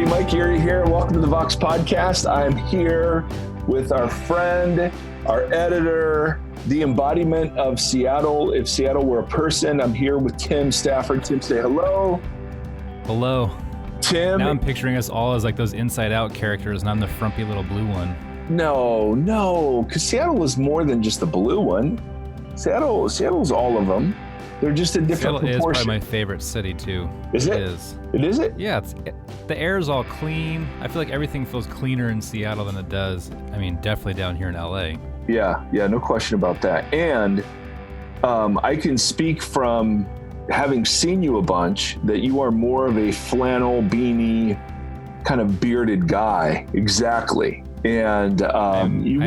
everybody. Mike Erre here. Welcome to the Vox Podcast. I'm here with our friend, our editor, the embodiment of Seattle. If Seattle were a person, I'm here with Tim Stafford. Tim, say hello. Hello. Tim. Now I'm picturing us all as like those Inside Out characters, and I'm the frumpy little blue one. No, because Seattle was more than just the blue one. Seattle's all of them. They're just a different Seattle proportion. is probably my favorite city too. Is it? It is it? Yeah, the air is all clean. I feel like everything feels cleaner in Seattle than it does. I mean, definitely down here in LA. Yeah, no question about that. And I can speak from having seen you a bunch that you are more of a flannel beanie kind of bearded guy. Exactly. And I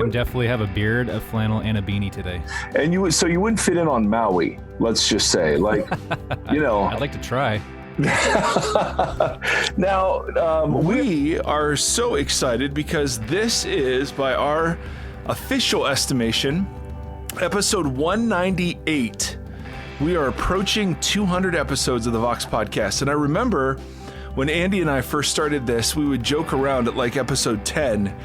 definitely have a beard, a flannel, and a beanie today. And you wouldn't fit in on Maui, let's just say. Like, I'd like to try. Now, we are so excited because this is, by our official estimation, episode 198. We are approaching 200 episodes of the Vox Podcast. And I remember when Andy and I first started this, we would joke around at like episode 10,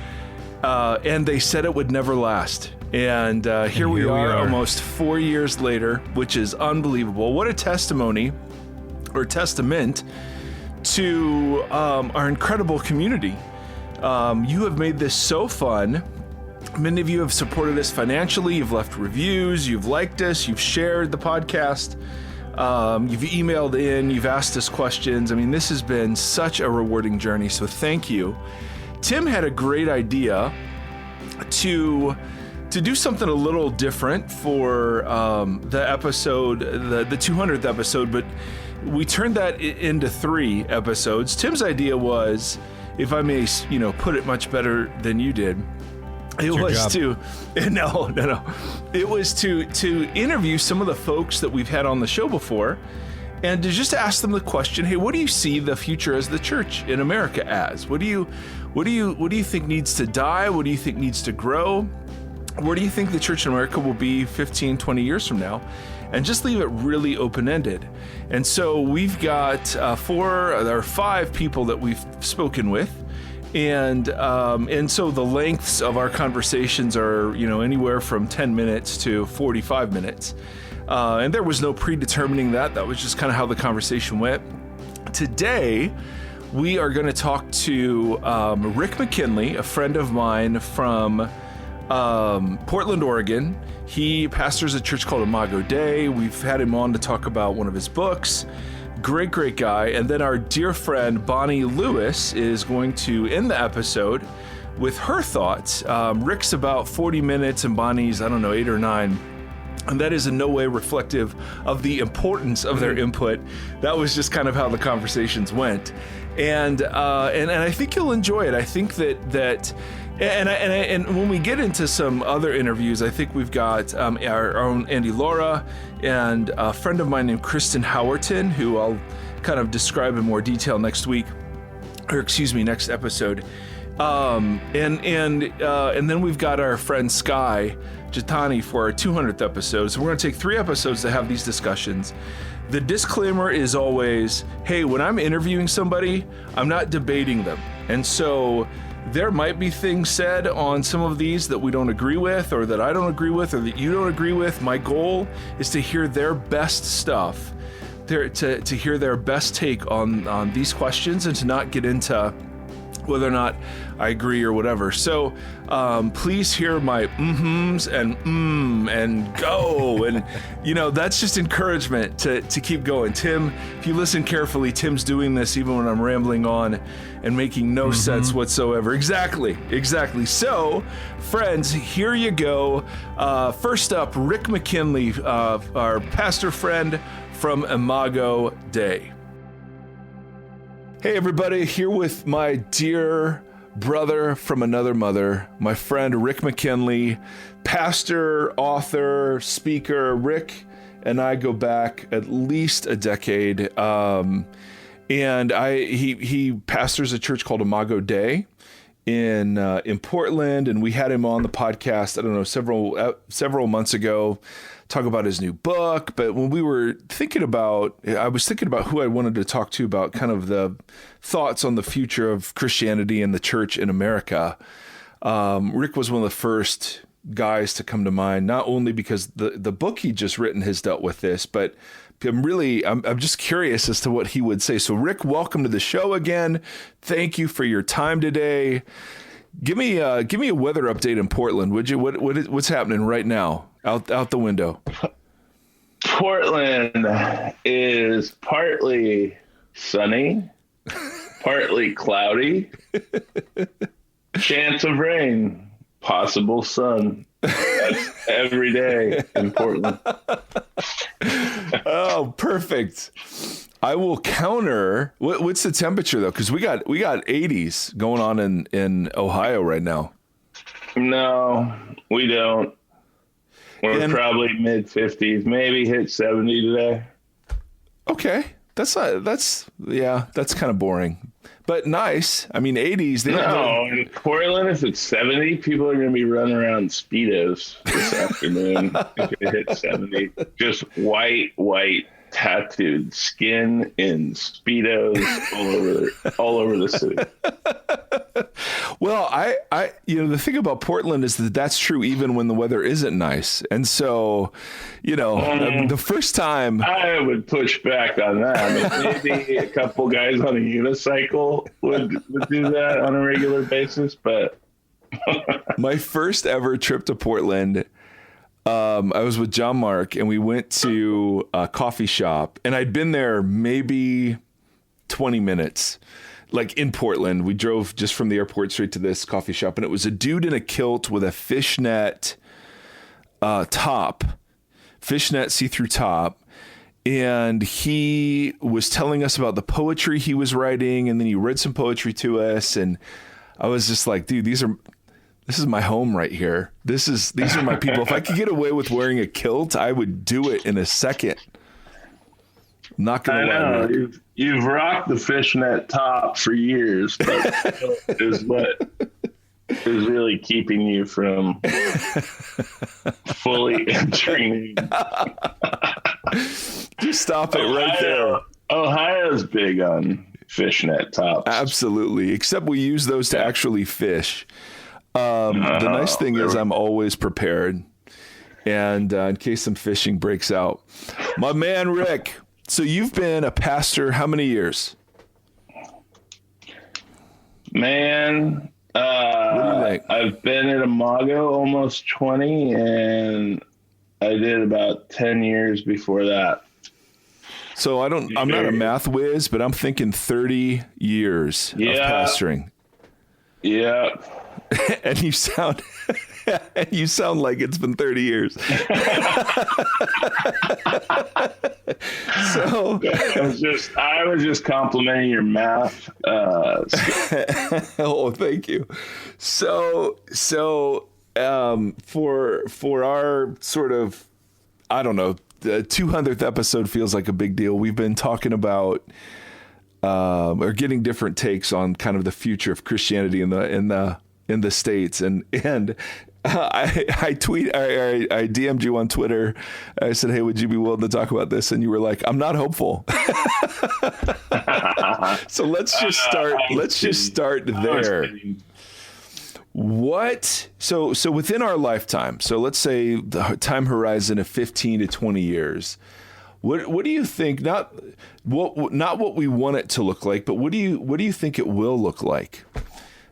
and they said it would never last. And here we are almost 4 years later, which is unbelievable. What a testimony or testament to our incredible community. You have made this so fun. Many of you have supported us financially. You've left reviews. You've liked us. You've shared the podcast. You've emailed in. You've asked us questions. I mean, this has been such a rewarding journey. So thank you. Tim had a great idea to do something a little different for the episode, the 200th episode, but we turned that into 3 episodes. Tim's idea was, if I may, put it much better than you did, it was to interview some of the folks that we've had on the show before, and to just ask them the question, hey, what do you see the future as the church in America as? What do you think needs to die? What do you think needs to grow? Where do you think the church in America will be 15, 20 years from now? And just leave it really open-ended. And so we've got 4 or 5 people that we've spoken with. And so the lengths of our conversations are, anywhere from 10 minutes to 45 minutes. And there was no predetermining that. That was just kind of how the conversation went. Today, we are going to talk to Rick McKinley, a friend of mine from Portland, Oregon. He pastors a church called Imago Dei. We've had him on to talk about one of his books. Great guy. And then our dear friend Bonnie Lewis is going to end the episode with her thoughts. Rick's about 40 minutes and Bonnie's, 8 or 9. And that is in no way reflective of the importance of their input. That was just kind of how the conversations went. And I think you'll enjoy it. I think that and when we get into some other interviews, I think we've got our own Andy Laura and a friend of mine named Kristen Howerton, who I'll kind of describe in more detail next episode. And then we've got our friend Sky Jatani for our 200th episode. So we're going to take 3 episodes to have these discussions. The disclaimer is always, hey, when I'm interviewing somebody, I'm not debating them. And so there might be things said on some of these that we don't agree with, or that I don't agree with, or that you don't agree with. My goal is to hear their best stuff, to hear their best take on these questions, and to not get into whether or not I agree or whatever. So please hear my mm-hms and go. And, that's just encouragement to keep going. Tim, if you listen carefully, Tim's doing this even when I'm rambling on and making no sense whatsoever. Exactly. So, friends, here you go. First up, Rick McKinley, our pastor friend from Imago Dei. Hey everybody, here with my dear brother from another mother, my friend Rick McKinley, pastor, author, speaker. Rick and I go back at least a decade, and he pastors a church called Imago Dei, in Portland, and we had him on the podcast, I don't know, several months ago, talk about his new book. But when I was thinking about who I wanted to talk to about kind of the thoughts on the future of Christianity and the church in America, Rick was one of the first guys to come to mind, not only because the book he just written has dealt with this, but I'm just curious as to what he would say. So Rick, welcome to the show again. Thank you for your time today. Give me a weather update in Portland, would you? What's happening right now out the window? Portland is partly sunny, partly cloudy. Chance of rain, possible sun. That's every day in Portland. Oh, perfect. I will counter. What's the temperature though? Because we got 80s going on in Ohio right now. No, we don't. We're probably mid 50s, maybe hit 70 today. Okay, that's kind of boring, but nice. I mean, 80s. In Portland, if it's 70, people are going to be running around Speedos this afternoon. If it hits 70, just white tattooed skin in Speedos all over the city. Well, I the thing about Portland is that's true even when the weather isn't nice. And so, the first time I would push back on that. I mean, maybe a couple guys on a unicycle would do that on a regular basis, but my first ever trip to Portland, I was with John Mark and we went to a coffee shop, and I'd been there maybe 20 minutes. Like in Portland, we drove just from the airport straight to this coffee shop, and it was a dude in a kilt with a fishnet see-through top. And he was telling us about the poetry he was writing, and then he read some poetry to us. And I was just like, dude, this is my home right here. These are my people. If I could get away with wearing a kilt, I would do it in a second. Not gonna lie. You've rocked the fishnet top for years, but is what is really keeping you from fully entering. Just stop it right there. Ohio's big on fishnet tops. Absolutely, except we use those to actually fish. The nice thing is I'm always prepared, and in case some fishing breaks out. My man Rick, so you've been a pastor how many years? Man, what do you think? I've been at Imago almost 20, and I did about 10 years before that. So I'm not a math whiz, but I'm thinking 30 years of pastoring. Yeah. And you sound like it's been 30 years. So I was just complimenting your math. Oh, thank you. So for our sort of, I don't know, the 200th episode feels like a big deal. We've been talking about or getting different takes on kind of the future of Christianity in the States, and I DM'd you on Twitter. I said, hey, would you be willing to talk about this? And you were like, I'm not hopeful. So let's just start there. So within our lifetime, so let's say the time horizon of 15 to 20 years, what do you think, not what we want it to look like, but what do you think it will look like?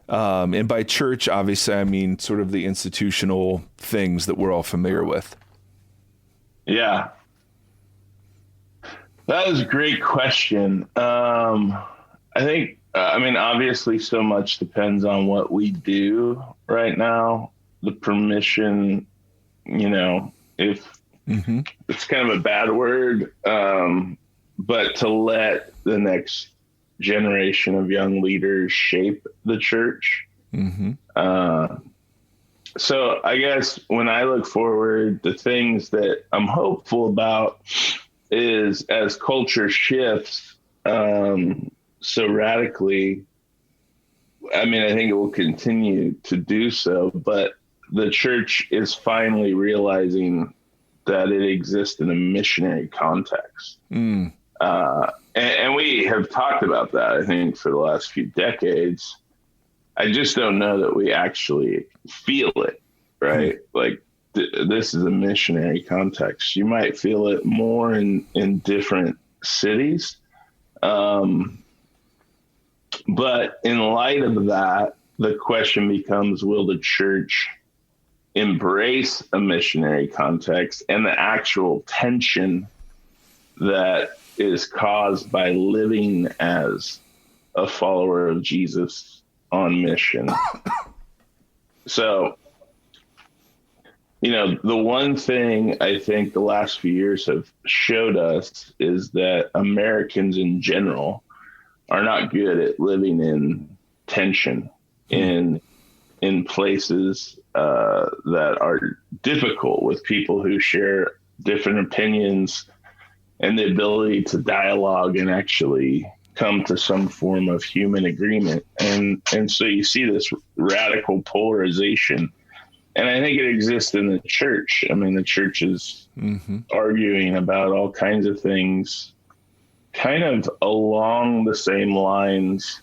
And by church, obviously, I mean sort of the institutional things that we're all familiar with. Yeah. That is a great question. I think, obviously so much depends on what we do right now. The permission, if it's kind of a bad word, but to let the next generation of young leaders shape the church. So I guess when I look forward, the things that I'm hopeful about is as culture shifts so radically, I mean, I think it will continue to do so, but the church is finally realizing that it exists in a missionary context. And we have talked about that, I think, for the last few decades. I just don't know that we actually feel it, right? Like this is a missionary context. You might feel it more in different cities. But in light of that, the question becomes, will the church embrace a missionary context and the actual tension that is caused by living as a follower of Jesus on mission? So, the one thing I think the last few years have showed us is that Americans in general are not good at living in tension in places that are difficult, with people who share different opinions and the ability to dialogue and actually come to some form of human agreement. And so you see this radical polarization. And I think it exists in the church. I mean, the church is arguing about all kinds of things kind of along the same lines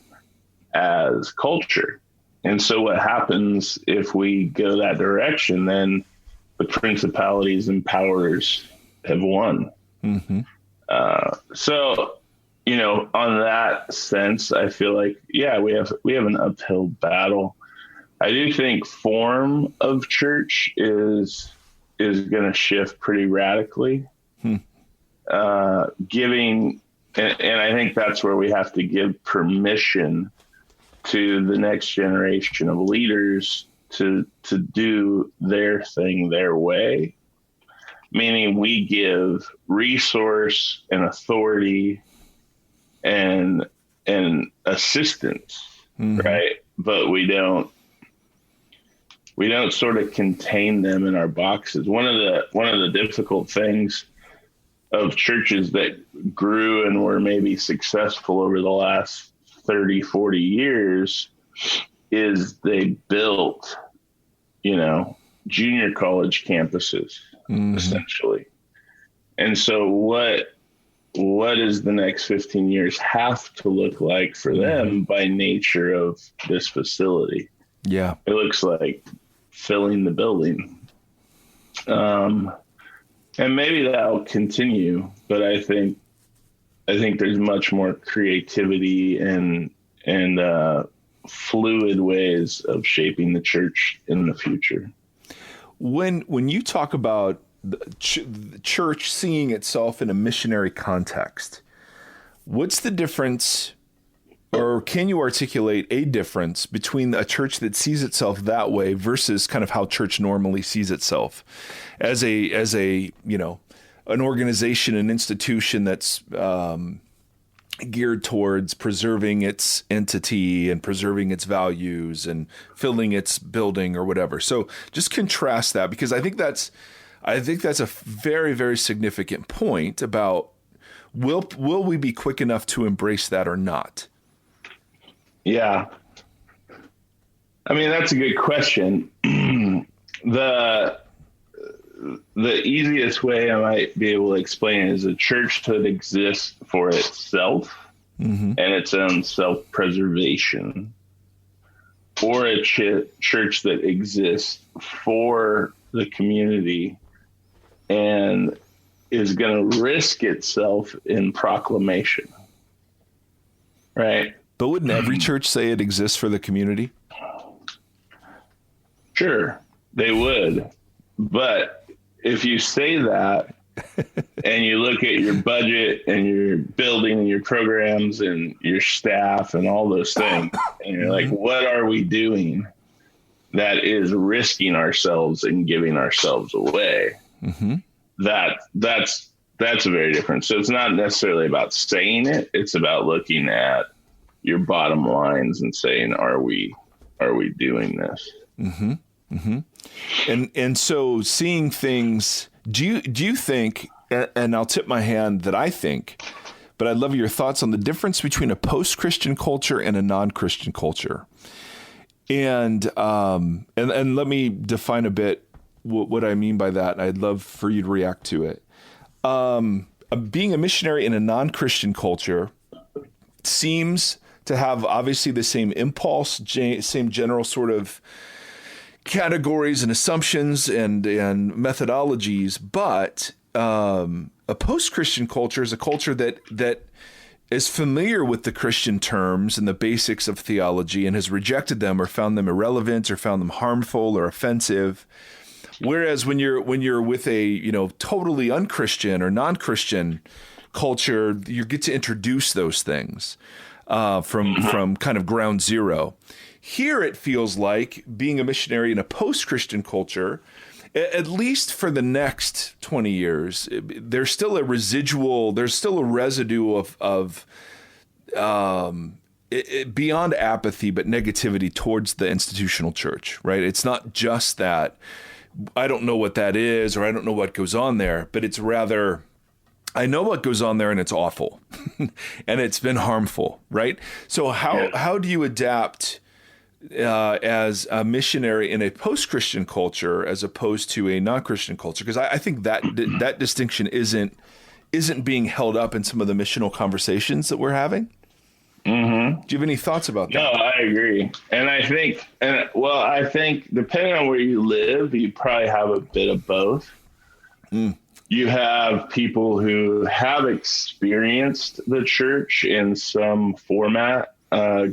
as culture. And so what happens if we go that direction, then the principalities and powers have won. So, on that sense, I feel like, we have an uphill battle. I do think form of church is going to shift pretty radically, giving. And I think that's where we have to give permission to the next generation of leaders to do their thing their way, meaning we give resource and authority and assistance, right? But we don't sort of contain them in our boxes. One of the difficult things of churches that grew and were maybe successful over the last 30, 40 years is they built, junior college campuses, essentially. And so what does the next 15 years have to look like for them by nature of this facility? Yeah. It looks like filling the building. And maybe that'll continue, but I think there's much more creativity and fluid ways of shaping the church in the future. When you talk about the church seeing itself in a missionary context, what's the difference, or can you articulate a difference between a church that sees itself that way versus kind of how church normally sees itself as a an organization, an institution that's geared towards preserving its entity and preserving its values and filling its building or whatever? So just contrast that, because I think that's a very, very significant point about will we be quick enough to embrace that or not? Yeah. I mean, that's a good question. The easiest way I might be able to explain it is a church that exists for itself and its own self-preservation, or a church that exists for the community and is going to risk itself in proclamation, right? But wouldn't every church say it exists for the community? Sure, they would. But if you say that and you look at your budget and your building and your programs and your staff and all those things, and you're like, what are we doing that is risking ourselves and giving ourselves away? That's very different. So it's not necessarily about saying it. It's about looking at your bottom lines and saying, are we doing this? And so seeing things, do you think, and I'll tip my hand that I think, but I'd love your thoughts on the difference between a post-Christian culture and a non-Christian culture. And let me define a bit what I mean by that. I'd love for you to react to it. Being a missionary in a non-Christian culture seems to have obviously the same impulse, same general sort of categories and assumptions and methodologies, but a post-Christian culture is a culture that is familiar with the Christian terms and the basics of theology and has rejected them or found them irrelevant or found them harmful or offensive. Whereas when you're with a totally unchristian or non-Christian culture, you get to introduce those things from kind of ground zero. Here it feels like being a missionary in a post-Christian culture, at least for the next 20 years, there's still a residue of beyond apathy, but negativity towards the institutional church, right? It's not just that I don't know what that is or I don't know what goes on there, but it's rather I know what goes on there and it's awful and it's been harmful, right? So how do you adapt as a missionary in a post-Christian culture as opposed to a non-Christian culture? Because I think that distinction isn't being held up in some of the missional conversations that we're having. Mm-hmm. Do you have any thoughts about that? No, I agree. And I think depending on where you live, you probably have a bit of both. You have people who have experienced the church in some format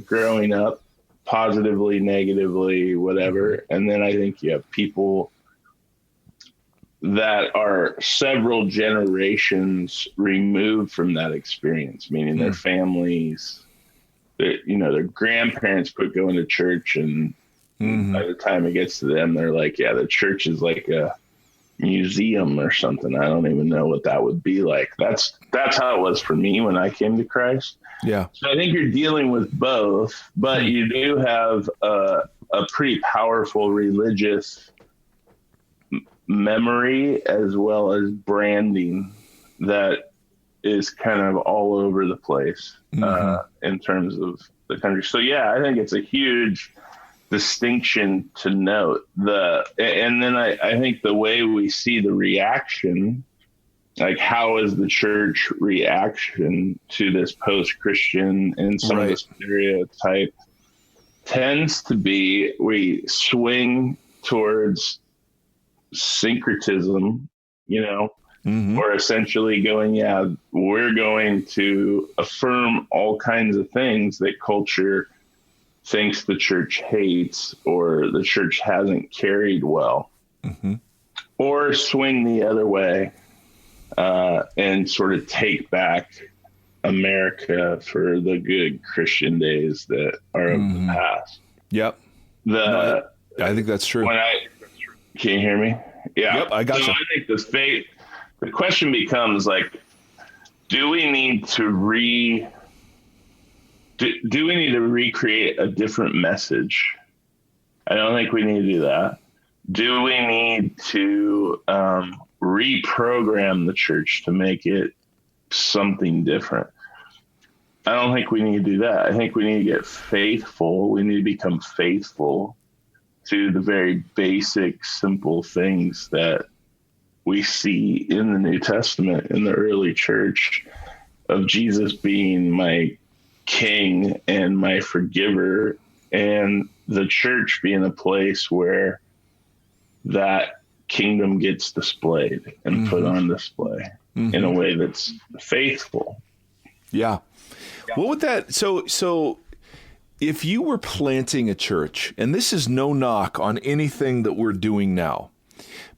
growing up, positively, negatively, whatever. And then I think you have people that are several generations removed from that experience, meaning their families, their grandparents quit going to church, and by the time it gets to them, they're like, yeah, the church is like a museum or something. I don't even know what that would be like. That's how it was for me when I came to Christ. Yeah. So I think you're dealing with both, but you do have a pretty powerful religious memory as well as branding that is kind of all over the place in terms of the country. So yeah, I think it's a huge distinction to note. And then I think the way we see the reaction, like how is the church reaction to this post-Christian and some of the stereotype tends to be we swing towards syncretism, or essentially going, we're going to affirm all kinds of things that culture thinks the church hates or the church hasn't carried well, or swing the other way and sort of take back America for the good Christian days that are of the past. Yep. I think that's true. Can you hear me? Yeah. Yep, I got you. I think the question becomes like, do we need to recreate a different message? I don't think we need to do that. Do we need to reprogram the church to make it something different? I don't think we need to do that. I think we need to get faithful. We need to become faithful to the very basic, simple things that we see in the New Testament, in the early church, of Jesus being my king and my forgiver, and the church being a place where that kingdom gets displayed and put on display in a way that's faithful. Yeah. What would that, so if you were planting a church, and this is no knock on anything that we're doing now,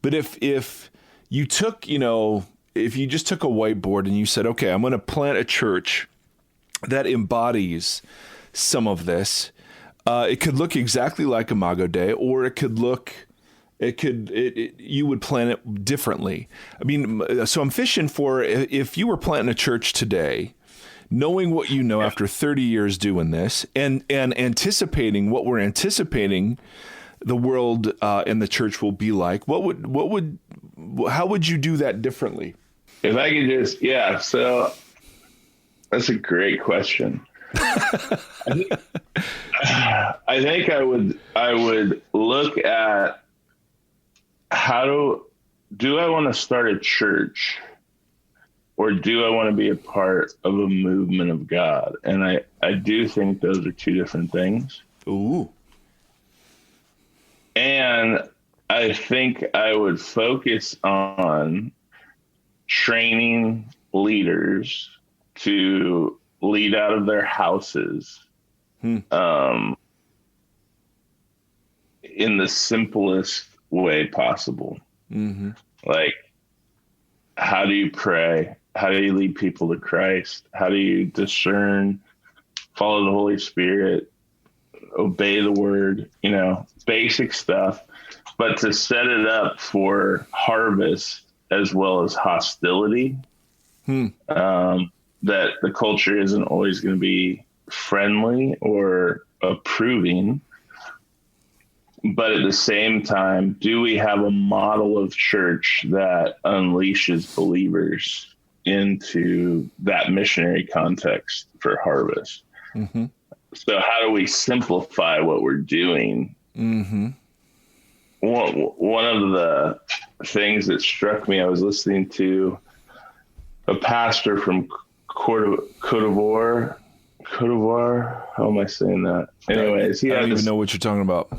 but if you took, if you just took a whiteboard and you said, okay, I'm going to plant a church that embodies some of this, it could look exactly like Imago Dei, or you would plan it differently. I mean, so I'm fishing for, if you were planting a church today, knowing what you know after 30 years doing this, and anticipating what we're anticipating the world and the church will be like, how would you do that differently? If I could so that's a great question. I think I would look at do I want to start a church, or do I want to be a part of a movement of God? And I do think those are two different things. Ooh. And I think I would focus on training leaders to lead out of their houses in the simplest way possible. Mm-hmm. Like, how do you pray? How do you lead people to Christ? How do you discern, follow the Holy Spirit, obey the word, basic stuff, but to set it up for harvest as well as hostility, that the culture isn't always going to be friendly or approving. But at the same time, do we have a model of church that unleashes believers into that missionary context for harvest? Mm-hmm. So how do we simplify what we're doing? Mm-hmm. One of the things that struck me, I was listening to a pastor from Cote d'Ivoire. How am I saying that? Anyways, I don't even know what you're talking about.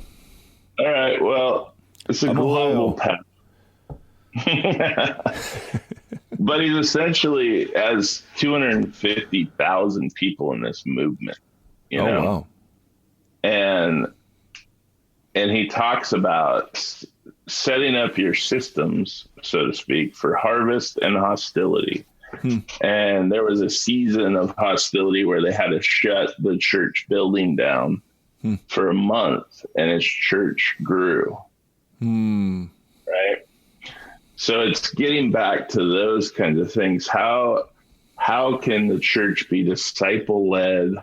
All right. Well, it's a global pastor. But he's essentially has 250,000 people in this movement, you know? Wow. And he talks about setting up your systems, so to speak, for harvest and hostility. And there was a season of hostility where they had to shut the church building down for a month, and his church grew. Right? So it's getting back to those kinds of things. How can the church be disciple-led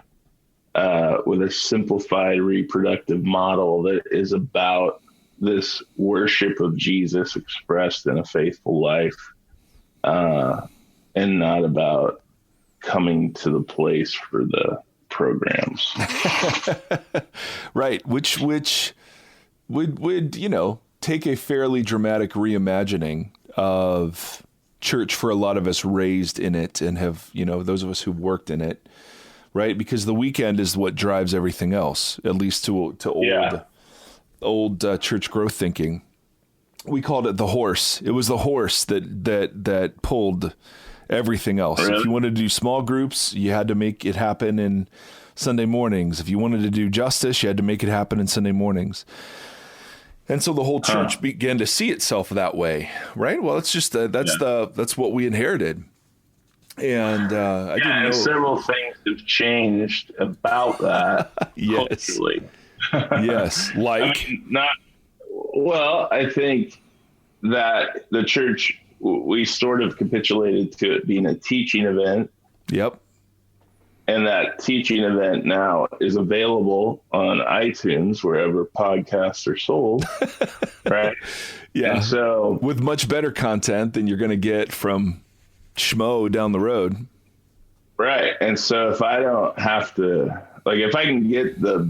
with a simplified reproductive model that is about this worship of Jesus expressed in a faithful life, and not about coming to the place for the programs? Right. Which would, take a fairly dramatic reimagining of church for a lot of us raised in it and have, those of us who've worked in it, right? Because the weekend is what drives everything else, at least to old church growth thinking. We called it the horse. It was the horse that pulled everything else. Really? If you wanted to do small groups, you had to make it happen in Sunday mornings. If you wanted to do justice, you had to make it happen in Sunday mornings. And so the whole church began to see itself that way, right? Well, it's just that's what we inherited. And I didn't know. Several things have changed about that. Yes. Culturally. Yes. Like? I think that the church, we sort of capitulated to it being a teaching event. Yep. And that teaching event now is available on iTunes, wherever podcasts are sold. Right? Yeah. And so, with much better content than you're going to get from Schmo down the road. Right. And so if I don't have to, if I can get the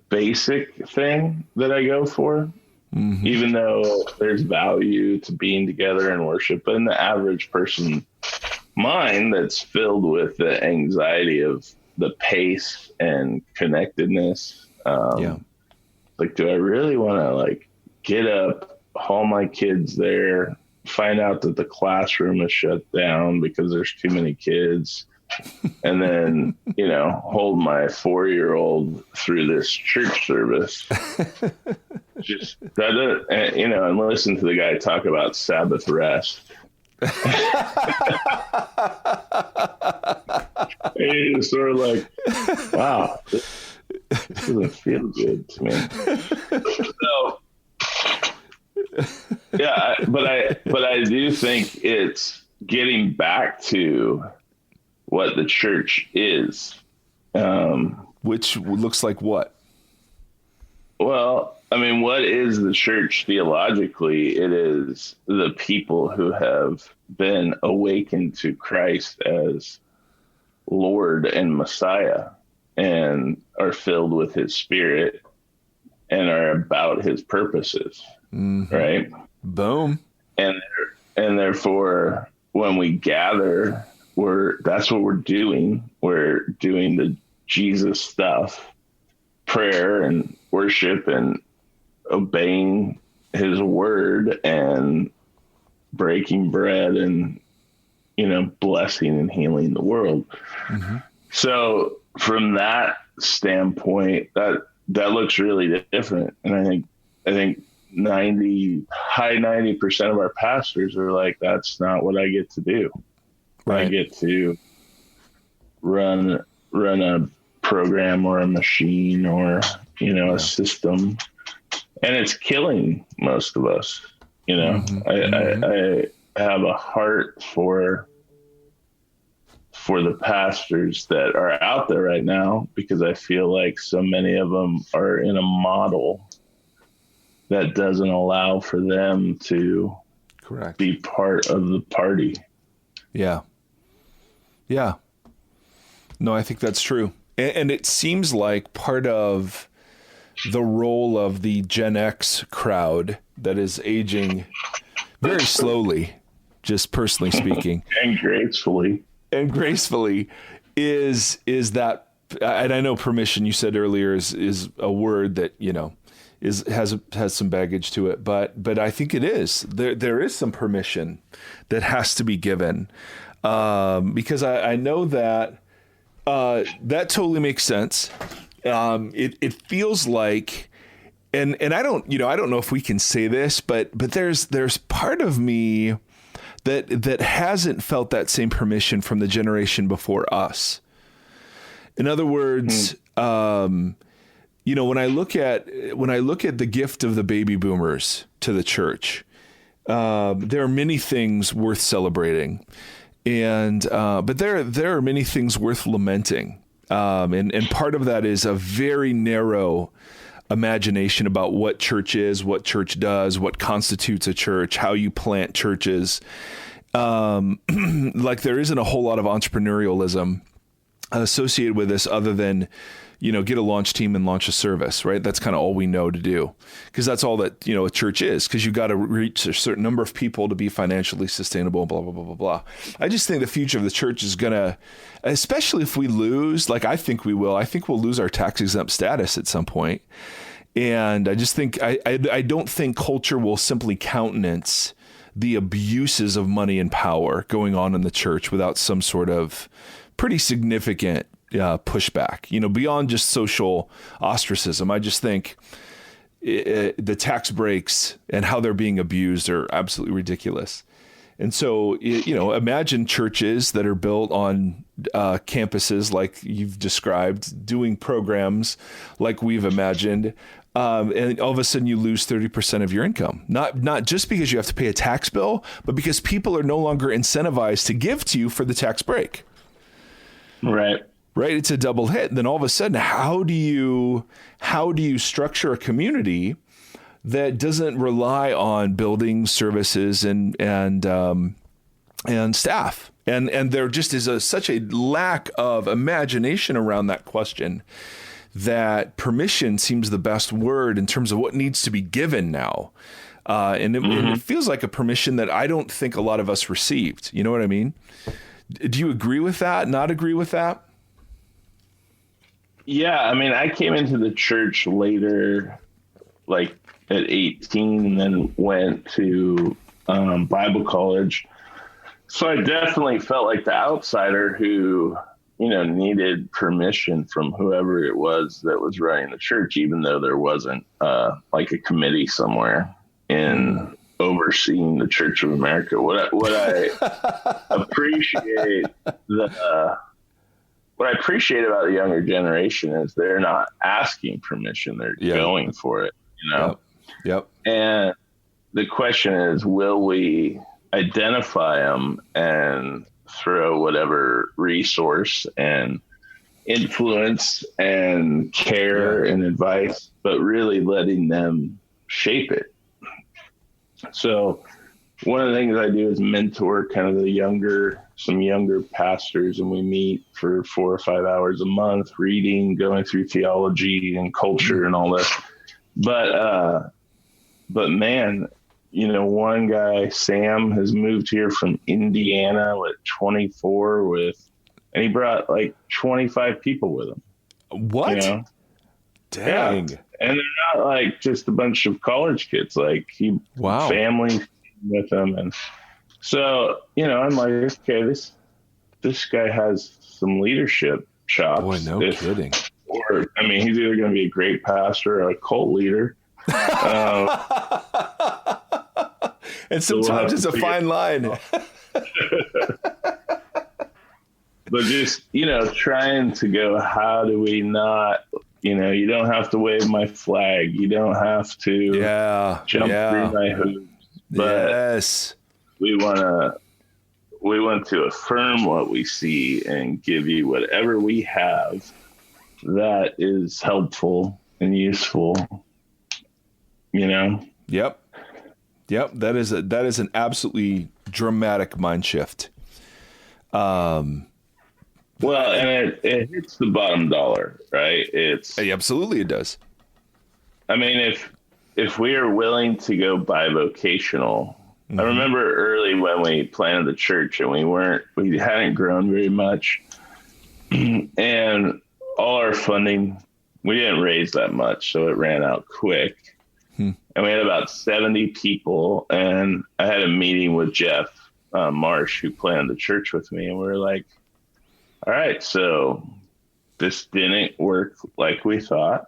basic thing that I go for, even though there's value to being together and worship, but in the average person mind that's filled with the anxiety of the pace and connectedness. Do I really want to get up, haul my kids there, find out that the classroom is shut down because there's too many kids, and then, hold my 4-year-old through this church service? Just that, and listen to the guy talk about Sabbath rest. It's sort of wow, this doesn't feel good to me. So, but I do think it's getting back to what the church is, which looks like what? Well, what is the church theologically? It is the people who have been awakened to Christ as Lord and Messiah and are filled with his Spirit and are about his purposes. Mm-hmm. Right. Boom. And therefore, when we gather, that's what we're doing. We're doing the Jesus stuff, prayer and worship and obeying his word and breaking bread and, blessing and healing the world. Mm-hmm. So from that standpoint, that looks really different. And I think high 90% of our pastors are like, that's not what I get to do. Right. I get to run a program or a machine or, a system, and it's killing most of us. I have a heart for the pastors that are out there right now, because I feel like so many of them are in a model that doesn't allow for them to be part of the party. Yeah. Yeah. No, I think that's true. And it seems like part of the role of the Gen X crowd that is aging very slowly, just personally speaking. And gracefully is that, and I know permission, you said earlier, is a word that, has some baggage to it, but I think it is. There is some permission that has to be given, because I know that that totally makes sense. It feels like, and I don't know if we can say this, but there's part of me that hasn't felt that same permission from the generation before us. In other words, when I look at the gift of the baby boomers to the church, there are many things worth celebrating, and but there are many things worth lamenting, and part of that is a very narrow imagination about what church is, what church does, what constitutes a church, how you plant churches. Like there isn't a whole lot of entrepreneurialism associated with this, other than, get a launch team and launch a service, right? That's kind of all we know to do, because that's all that, a church is, because you got to reach a certain number of people to be financially sustainable, blah, blah, blah, blah, blah. I just think the future of the church is going to, especially if we lose, like I think we will, I think we'll lose our tax exempt status at some point. And I just think, I don't think culture will simply countenance the abuses of money and power going on in the church without some sort of pretty significant pushback, beyond just social ostracism. I just think the tax breaks and how they're being abused are absolutely ridiculous. And so, imagine churches that are built on campuses like you've described, doing programs like we've imagined, and all of a sudden you lose 30% of your income. Not just because you have to pay a tax bill, but because people are no longer incentivized to give to you for the tax break. Right. Right. It's a double hit. And then all of a sudden, how do you structure a community that doesn't rely on building services and staff? And there just is such a lack of imagination around that question, that permission seems the best word in terms of what needs to be given now. And it feels like a permission that I don't think a lot of us received. You know what I mean? Do you agree with that? Not agree with that? Yeah. I mean, I came into the church later, like at 18, and then went to Bible college. So I definitely felt like the outsider who, needed permission from whoever it was that was running the church, even though there wasn't like a committee somewhere in overseeing the Church of America. What I appreciate what I appreciate about the younger generation is they're not asking permission; they're going for it. Yep. And the question is, will we identify them and throw whatever resource and influence and care and advice, but really letting them shape it? So one of the things I do is mentor kind of some younger pastors, and we meet for 4 or 5 hours a month, reading, going through theology and culture and all that. But man, one guy, Sam, has moved here from Indiana at 24 and he brought like 25 people with him. What? Dang. Yeah. And they're not like just a bunch of college kids, like family with him. And so, I'm like, okay, this guy has some leadership chops. Boy, no kidding. Or, he's either going to be a great pastor or a cult leader. And sometimes it's a fine line. But just, trying to go, how do we not, you don't have to wave my flag. You don't have to jump through my hoops. But yes, we want to affirm what we see and give you whatever we have that is helpful and useful. Yep. That is an absolutely dramatic mind shift. Well, and it hits the bottom dollar, right? Absolutely it does. If we are willing to go bivocational, I remember early when we planted the church and we hadn't grown very much, and all our funding, we didn't raise that much, so it ran out quick. And we had about 70 people, and I had a meeting with Jeff Marsh, who planted the church with me, and we were like, all right, so this didn't work like we thought.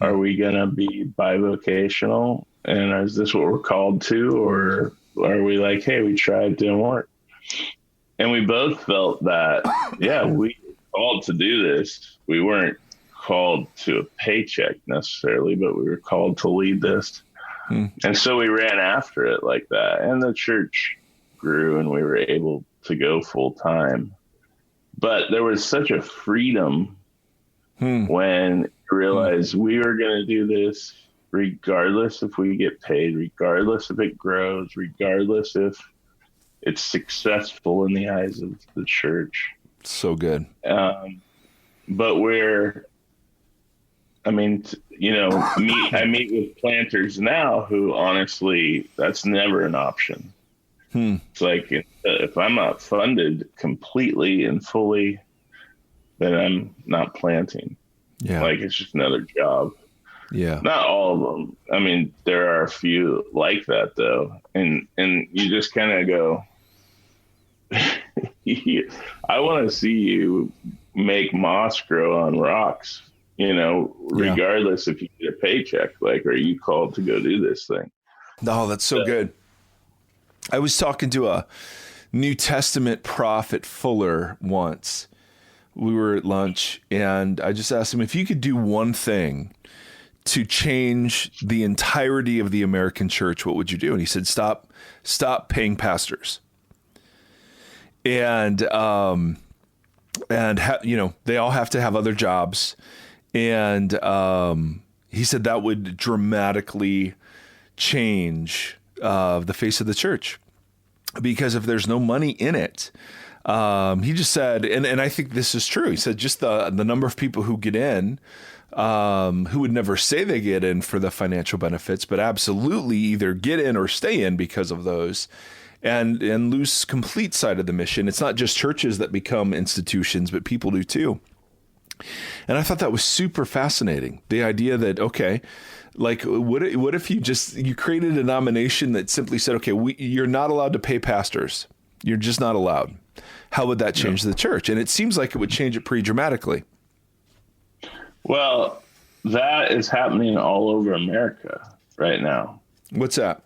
Are we going to be bivocational? And is this what we're called to? Or are we like, hey, we tried, didn't work? And we both felt that, we were called to do this. We weren't called to a paycheck necessarily, but we were called to lead this. And so we ran after it like that. And the church grew and we were able to go full time. But there was such a freedom when you realize we are going to do this regardless if we get paid, regardless if it grows, regardless if it's successful in the eyes of the church. So good. But I meet with planters now who honestly, that's never an option. It's like, if I'm not funded completely and fully, then I'm not planting. Yeah. Like, it's just another job. Yeah. Not all of them. There are a few like that though. And you just kind of go, I want to see you make moss grow on rocks, regardless if you get a paycheck. Like, are you called to go do this thing? No, that's so good. I was talking to a New Testament prophet Fuller once. We were at lunch and I just asked him, if you could do one thing to change the entirety of the American church, what would you do? And he said, stop paying pastors. And they all have to have other jobs. And he said that would dramatically change the face of the church, because if there's no money in it, he just said, and I think this is true. He said just the number of people who get in, who would never say they get in for the financial benefits, but absolutely either get in or stay in because of those, and lose complete sight of the mission. It's not just churches that become institutions, but people do too. And I thought that was super fascinating. The idea that, okay, like, what if you created a denomination that simply said, okay, you're not allowed to pay pastors. You're just not allowed. How would that change the church? And it seems like it would change it pretty dramatically. Well, that is happening all over America right now. What's that?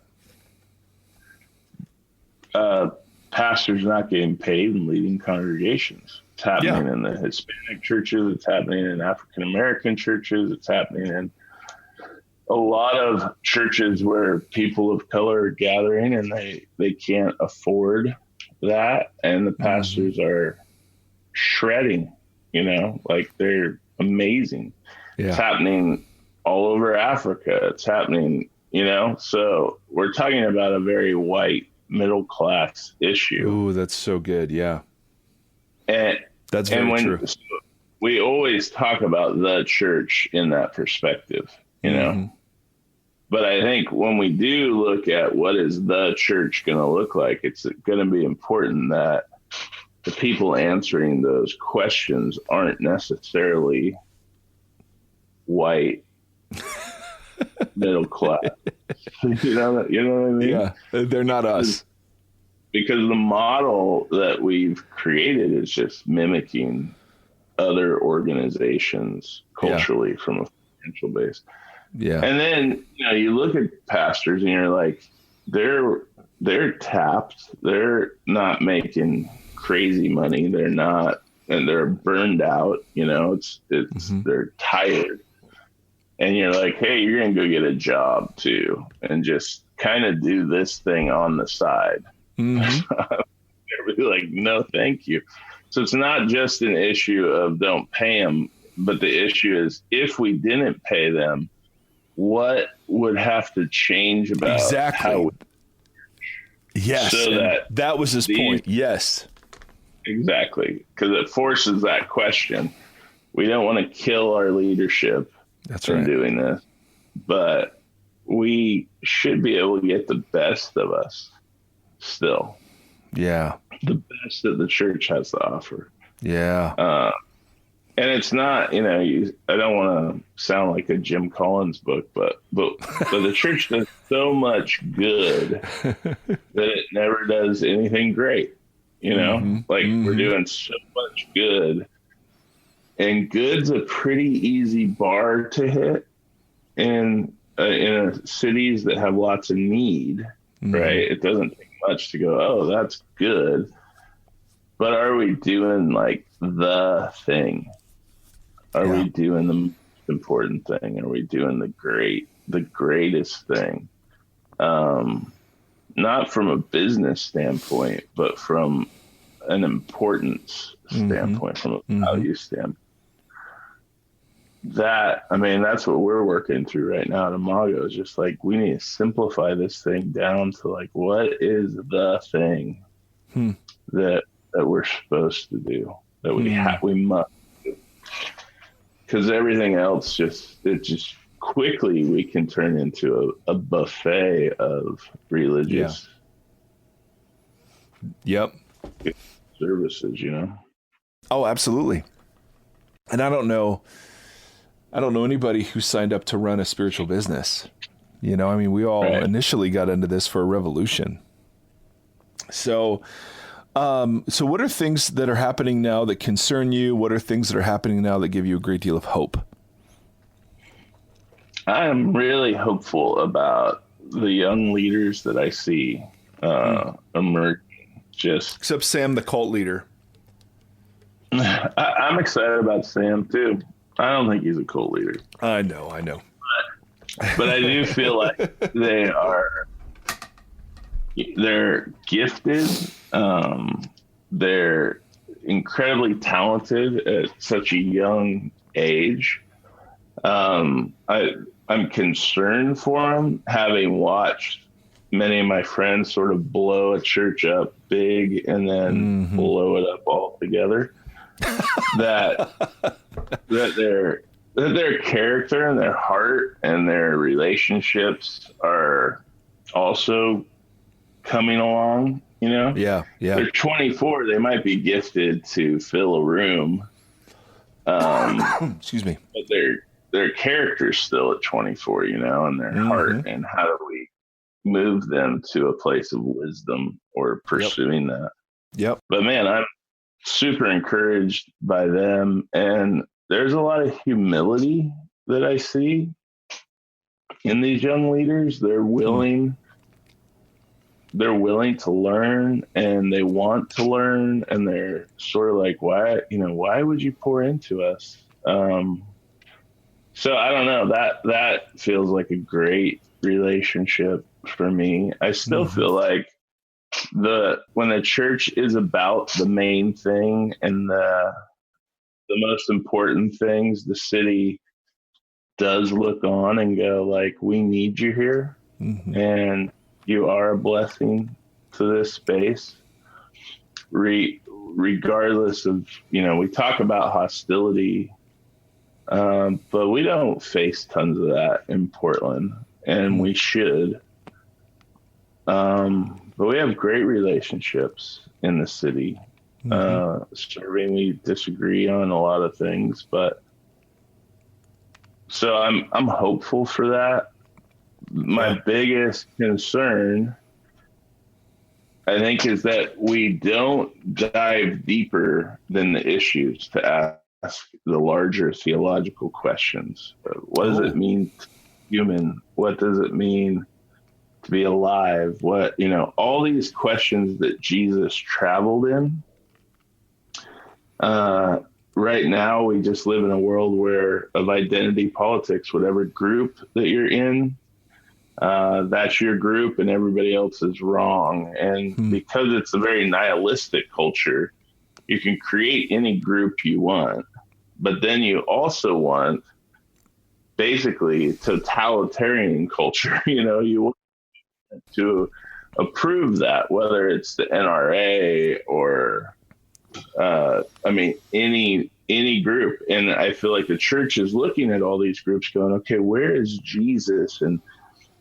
Pastors not getting paid and leading congregations. It's happening in the Hispanic churches. It's happening in African American churches. It's happening in a lot of churches where people of color are gathering and they can't afford that. And the pastors are shredding, like they're amazing. Yeah. It's happening all over Africa. It's happening, so we're talking about a very white middle class issue. Ooh, that's so good. Yeah. And that's very true. So we always talk about the church in that perspective, you know. But I think when we do look at what is the church going to look like, it's going to be important that the people answering those questions aren't necessarily white, middle class. You know what I mean? Yeah, they're not us. Because the model that we've created is just mimicking other organizations culturally from a financial base. Yeah. And then, you look at pastors and you're like, they're tapped. They're not making crazy money. They're not, and they're burned out, they're tired. And you're like, hey, you're going to go get a job too, and just kind of do this thing on the side. They're really like, no, thank you. So it's not just an issue of don't pay them, but the issue is if we didn't pay them, what would have to change about how we... Yes, so that was his point. Yes, exactly, because it forces that question. We don't want to kill our leadership in doing this, but we should be able to get the best of us still. Yeah, the best that the church has to offer. Yeah. And it's not, I don't want to sound like a Jim Collins book, but the church does so much good that it never does anything great. We're doing so much good, and good's a pretty easy bar to hit in cities that have lots of need, right? It doesn't take much to go, oh, that's good. But are we doing like the thing? Are we doing the most important thing? Are we doing the greatest thing? Not from a business standpoint, but from an importance standpoint, from a value standpoint. That's what we're working through right now at Imago, is just like, we need to simplify this thing down to like, what is the thing that we're supposed to do, that we must do. Because everything else just quickly we can turn into a buffet of religious services, Oh, absolutely. And I don't know anybody who signed up to run a spiritual business. We all initially got into this for a revolution. So what are things that are happening now that concern you? What are things that are happening now that give you a great deal of hope? I am really hopeful about the young leaders that I see emerging. Except Sam, the cult leader. I'm excited about Sam too. I don't think he's a cult leader. I know. But I do feel like they're gifted. They're incredibly talented at such a young age. I'm concerned for them, having watched many of my friends sort of blow a church up big and then blow it up altogether. that their character and their heart and their relationships are also coming along, Yeah. They're 24. They might be gifted to fill a room. Excuse me. But their character's still at 24, and their heart, and how do we move them to a place of wisdom or pursuing that? Yep. But man, I'm super encouraged by them, and there's a lot of humility that I see in these young leaders. They're willing to learn, and they want to learn, and they're sort of like, why would you pour into us? So I don't know, that feels like a great relationship for me. I still feel like when the church is about the main thing and the most important things, the city does look on and go like, we need you here, and you are a blessing to this space, regardless of, we talk about hostility, but we don't face tons of that in Portland, and we should. But we have great relationships in the city. Serving, we disagree on a lot of things, but so I'm hopeful for that. My biggest concern, I think, is that we don't dive deeper than the issues to ask the larger theological questions. What does it mean to be human? What does it mean to be alive? What, all these questions that Jesus traveled in. Right now, we just live in a world of identity politics. Whatever group that you're in, that's your group, and everybody else is wrong. And because it's a very nihilistic culture, you can create any group you want, but then you also want basically totalitarian culture. You want to approve that, whether it's the NRA or any group. And I feel like the church is looking at all these groups going, okay, where is Jesus? And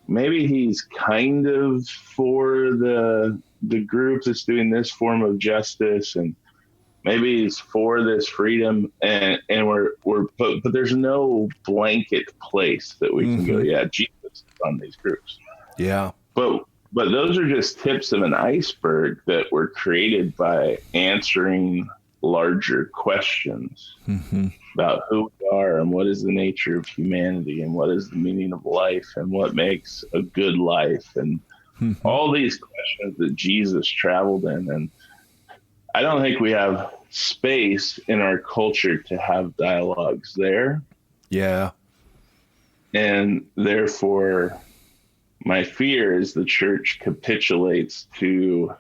maybe he's kind of for the group that's doing this form of justice, and maybe he's for this freedom, and but there's no blanket place that we can go, yeah, Jesus is on these groups. Yeah. But those are just tips of an iceberg that were created by answering larger questions about who we are and what is the nature of humanity and what is the meaning of life and what makes a good life, and all these questions that Jesus traveled in. And I don't think we have space in our culture to have dialogues there. Yeah. And therefore, my fear is the church capitulates to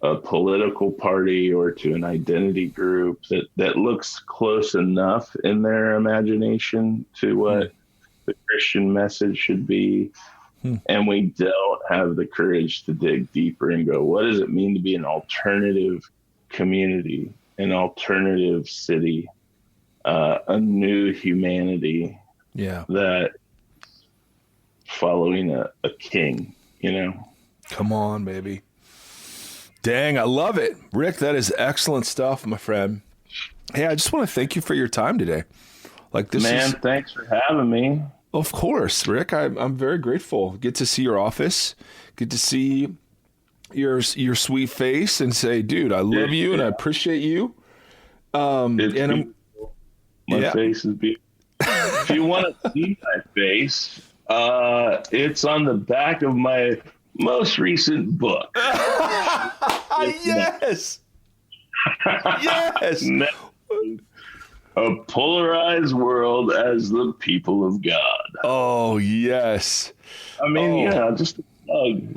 a political party or to an identity group that looks close enough in their imagination to what the Christian message should be. And we don't have the courage to dig deeper and go, what does it mean to be an alternative community, an alternative city, a new humanity that following a king, Come on, baby. Dang, I love it. Rick, that is excellent stuff, my friend. Hey, I just want to thank you for your time today. Thanks for having me. Of course, Rick. I'm very grateful. Get to see your office, get to see your sweet face and say, dude, I love you and I appreciate you. My face is beautiful. If you want to see my face, it's on the back of my most recent book. Yes. Yes. A polarized world as the people of God. Oh, yes. Just a plug.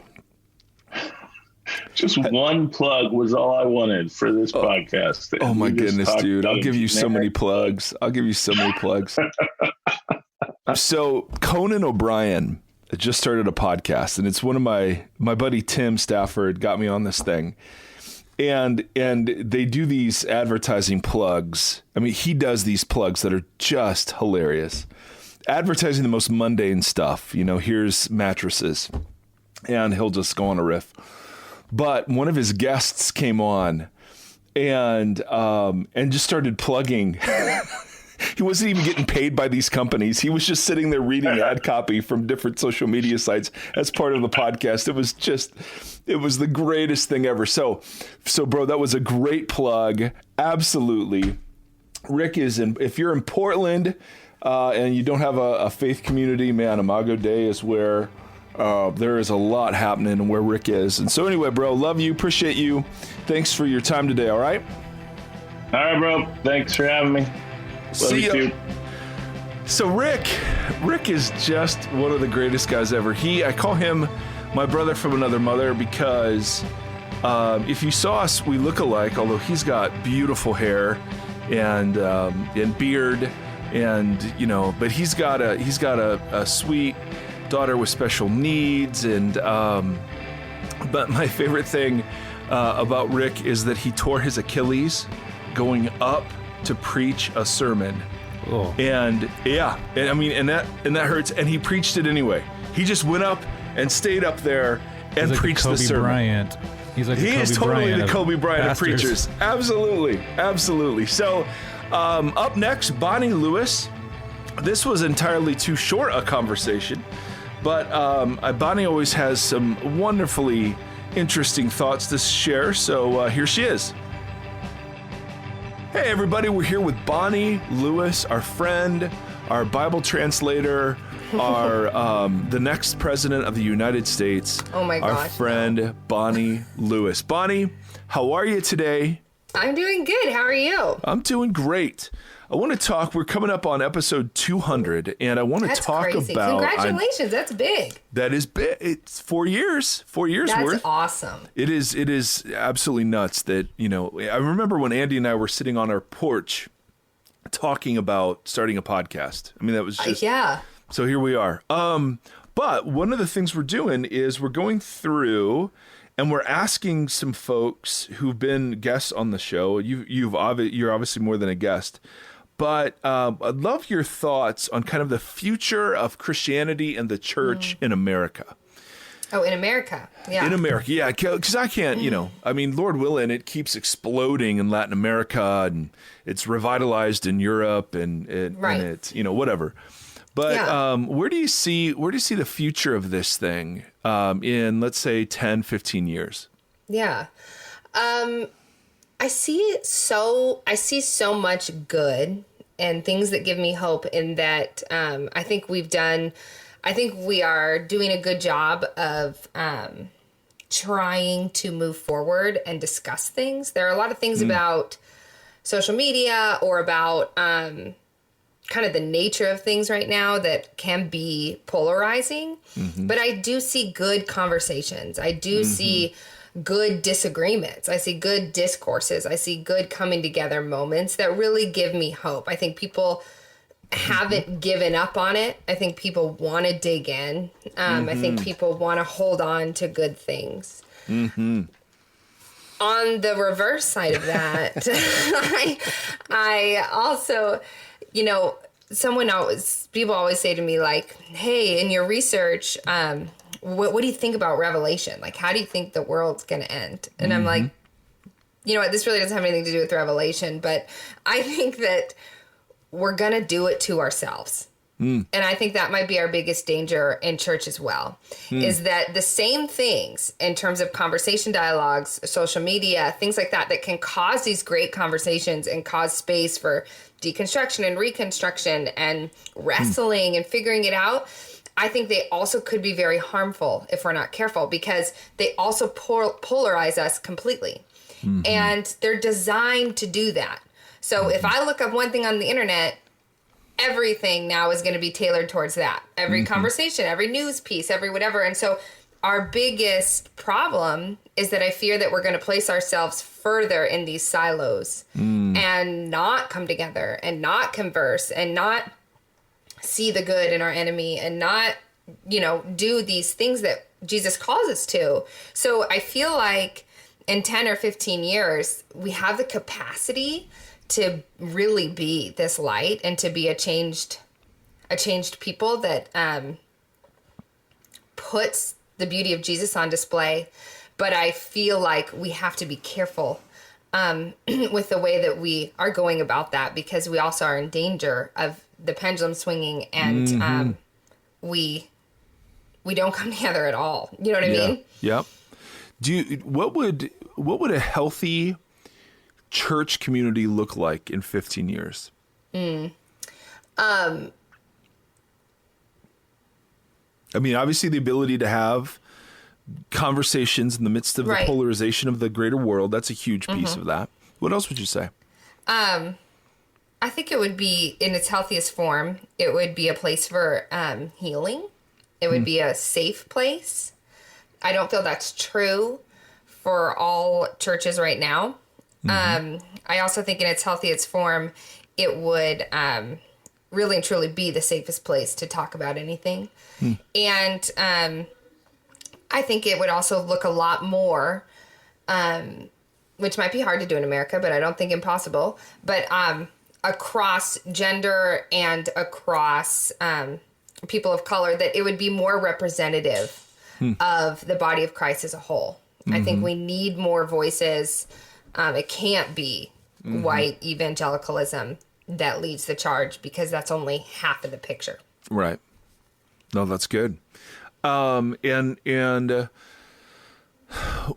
Just one plug was all I wanted for this podcast. Oh my goodness, dude. I'll give you so many plugs. So Conan O'Brien just started a podcast, and it's one of my buddy Tim Stafford got me on this thing. And they do these advertising plugs. I mean, he does these plugs that are just hilarious. Advertising the most mundane stuff. Here's mattresses. And he'll just go on a riff. But one of his guests came on and just started plugging. He wasn't even getting paid by these companies. He was just sitting there reading ad copy from different social media sites as part of the podcast. It was the greatest thing ever. So bro, that was a great plug. Absolutely. Rick if you're in Portland and you don't have a faith community, man, Imago Dei is where there is a lot happening and where Rick is. And so anyway, bro, love you. Appreciate you. Thanks for your time today. All right. All right, bro. Thanks for having me. See you. So Rick is just one of the greatest guys ever. I call him my brother from another mother because if you saw us, we look alike, although he's got beautiful hair and beard and, but he's got a sweet daughter with special needs and But my favorite thing about Rick is that he tore his Achilles going up to preach a sermon. Oh. And that hurts. And he preached it anyway. He just went up and stayed up there and He's like preached the the sermon. Bryant. He's like He the Kobe is totally Bryant the Kobe Bryant of pastors. preachers. Absolutely. So up next, Bonnie Lewis. This was entirely too short a conversation, but Bonnie always has some wonderfully interesting thoughts to share. So here she is. Hey everybody, we're here with Bonnie Lewis, our friend, our Bible translator, our the next president of the United States. Oh my gosh. Our friend Bonnie Lewis. Bonnie, how are you today? I'm doing good. How are you? I'm doing great. I want to talk. We're coming up on episode 200, and I want to talk crazy. about. Congratulations, that's big. That is big. It's 4 years. 4 years That's worth. awesome. It is absolutely nuts that, I remember when Andy and I were sitting on our porch talking about starting a podcast. I mean, that was just, yeah. So here we are. But one of the things we're doing is we're going through and we're asking some folks who've been guests on the show. You're obviously more than a guest, but I'd love your thoughts on kind of the future of Christianity and the church in America. Oh, in America. Yeah. In America, yeah, because I can't, Lord willing, it keeps exploding in Latin America, and it's revitalized in Europe, and it's, whatever. But Yeah. where do you see the future of this thing in, let's say, 10, 15 years? Yeah. I see so much good and things that give me hope in that I think we are doing a good job of trying to move forward and discuss things. There are a lot of things about social media or about kind of the nature of things right now that can be polarizing. Mm-hmm. But I do see good conversations. I do see good disagreements. I see good discourses. I see good coming together moments that really give me hope. I think people haven't given up on it. I think people want to dig in. I think people want to hold on to good things. Mm-hmm. On the reverse side of that, I also, people always say to me like, hey, in your research, what do you think about Revelation? Like, how do you think the world's going to end? And I'm like, you know what, this really doesn't have anything to do with Revelation, but I think that we're going to do it to ourselves. And I think that might be our biggest danger in church as well, is that the same things in terms of conversation dialogues, social media, things like that can cause these great conversations and cause space for deconstruction and reconstruction and wrestling and figuring it out. I think they also could be very harmful if we're not careful, because they also polarize us completely. And they're designed to do that. So if I look up one thing on the internet, everything now is going to be tailored towards that. Every conversation, every news piece, every whatever. And so our biggest problem is that I fear that we're going to place ourselves further in these silos and not come together and not converse and not see the good in our enemy and not, do these things that Jesus calls us to. So I feel like in 10 or 15 years, we have the capacity to really be this light and to be a changed people that puts the beauty of Jesus on display. But I feel like we have to be careful with the way that we are going about that, because we also are in danger of the pendulum swinging and we don't come together at all. You know what I mean? Yep. What would a healthy church community look like in 15 years? I mean, obviously the ability to have conversations in the midst of the polarization of the greater world, that's a huge piece of that. What else would you say? I think it would be, in its healthiest form, it would be a place for healing. It would be a safe place. I don't feel that's true for all churches right now. I also think in its healthiest form, it would really and truly be the safest place to talk about anything. And I think it would also look a lot more, which might be hard to do in America, but I don't think impossible, but across gender and across people of color, that it would be more representative of the body of Christ as a whole. I think we need more voices. It can't be white evangelicalism that leads the charge, because that's only half of the picture. Right. No, that's good. And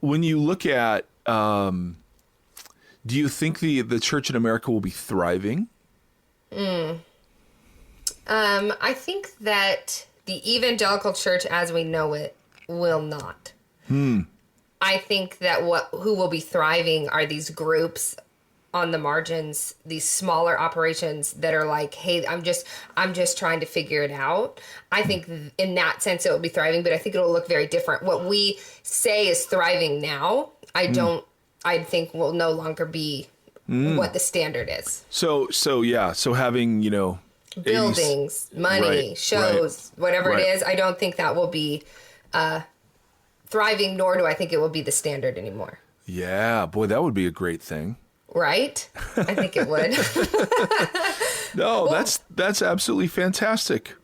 when you look at, do you think the church in America will be thriving? I think that the evangelical church as we know it will not. I think that who will be thriving are these groups on the margins, these smaller operations that are like, hey, I'm just trying to figure it out. I think in that sense it will be thriving, but I think it'll look very different. What we say is thriving now, I think will no longer be what the standard is. So having, buildings, money, shows, whatever it is, I don't think that will be thriving, nor do I think it will be the standard anymore. Yeah, boy, that would be a great thing. Right? I think it would. No, that's absolutely fantastic.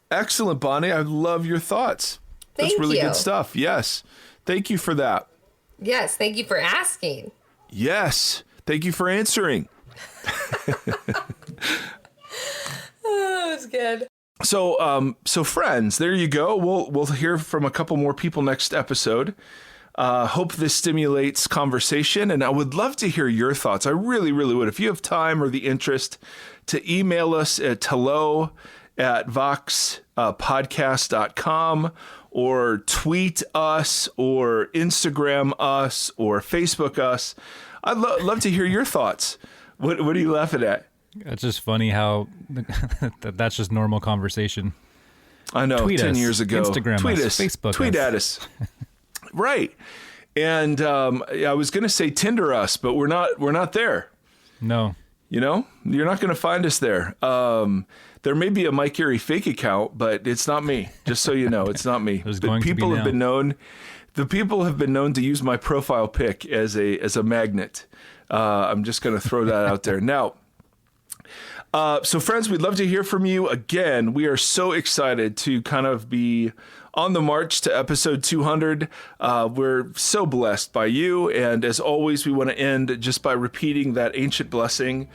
Excellent, Bonnie. I love your thoughts. That's really good stuff. Yes. Thank you for that. Yes. Thank you for asking. Yes. Thank you for answering. Oh, that's good. So friends, there you go. We'll hear from a couple more people next episode. Hope this stimulates conversation, and I would love to hear your thoughts. I really, really would. If you have time or the interest, to email us at hello@voxpodcast.com, or tweet us, or Instagram us, or Facebook us. I'd love to hear your thoughts. What are you laughing at? It's just funny how that's just normal conversation. I know. Tweet 10 us, year ago. Instagram tweet us, Facebook tweet us. at us. Right. And I was going to say Tinder us, but we're not there. No. You're not going to find us there. There may be a Mike Erie fake account, but it's not me. Just so you know, it's not me. The people have been known to use my profile pic as a magnet. I'm just going to throw that out there now. So friends, we'd love to hear from you. Again, we are so excited to kind of be on the march to episode 200. We're so blessed by you. And as always, we want to end just by repeating that ancient blessing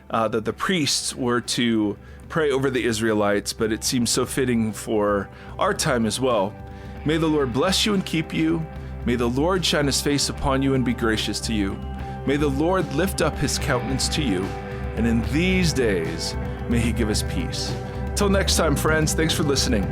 that the priests were to pray over the Israelites, but it seems so fitting for our time as well. May the Lord bless you and keep you. May the Lord shine his face upon you and be gracious to you. May the Lord lift up his countenance to you. And in these days, may he give us peace. Till next time, friends, thanks for listening.